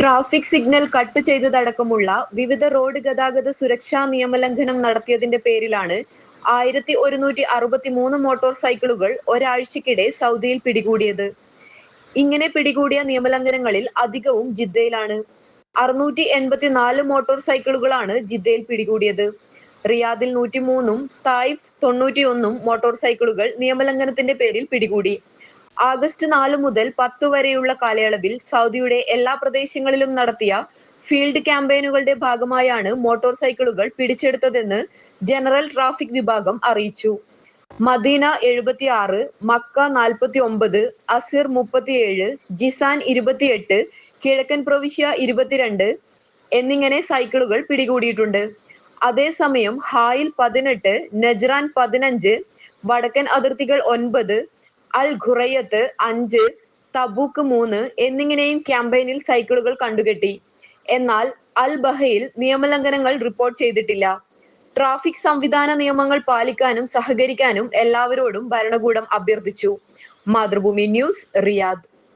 Traffic signal cut ചെയ്തതടക്കമുള്ള വിവിധ road ഗതാഗത സുരക്ഷാ നിയമലംഘനം നടത്തിയതിന്റെ പേരിലാണ് 1163 മോട്ടോർ സൈക്കിളുകൾ ഒരാഴ്ചക്കിടെ സൗദിയിൽ പിടികൂടിയത്. ഇങ്ങനെ പിടികൂടിയ നിയമലംഘനങ്ങളിൽ അധികവും ജിദ്ദയിലാണ്. 684 മോട്ടോർ സൈക്കിളുകളാണ് ജിദ്ദയിൽ പിടികൂടിയത്. റിയാദിൽ 103ഉം തായിഫ് 91ഉം മോട്ടോർ സൈക്കിളുകൾ നിയമലംഘനത്തിന്റെ പേരിൽ പിടികൂടി. ആഗസ്റ്റ് 4 മുതൽ 10 വരെയുള്ള കാലയളവിൽ സൗദിയുടെ എല്ലാ പ്രദേശങ്ങളിലും നടത്തിയ ഫീൽഡ് ക്യാമ്പയിനുകളുടെ ഭാഗമായാണ് മോട്ടോർ സൈക്കിളുകൾ പിടിച്ചെടുത്തതെന്ന് ജനറൽ ട്രാഫിക് വിഭാഗം അറിയിച്ചു. മദീന 76, മക്ക 49, അസിർ 37, ജിസാൻ 28, കിഴക്കൻ പ്രവിശ്യ 22 എന്നിങ്ങനെ സൈക്കിളുകൾ പിടികൂടിയിട്ടുണ്ട്. അതേസമയം ഹായിൽ 18, നജ്റാൻ 15, വടക്കൻ അതിർത്തികൾ 9, അൽ ഖുറയ്യത്ത് 5, തബൂക്ക് 3 എന്നിങ്ങനെയും ക്യാമ്പയിനിൽ സൈക്കിളുകൾ കണ്ടുകെട്ടി. എന്നാൽ അൽ ബഹയിൽ നിയമലംഘനങ്ങൾ റിപ്പോർട്ട് ചെയ്തിട്ടില്ല. ട്രാഫിക് സംവിധാന നിയമങ്ങൾ പാലിക്കാനും സഹകരിക്കാനും എല്ലാവരോടും ഭരണകൂടം അഭ്യർത്ഥിച്ചു. Mathrubhumi news, Riyadh.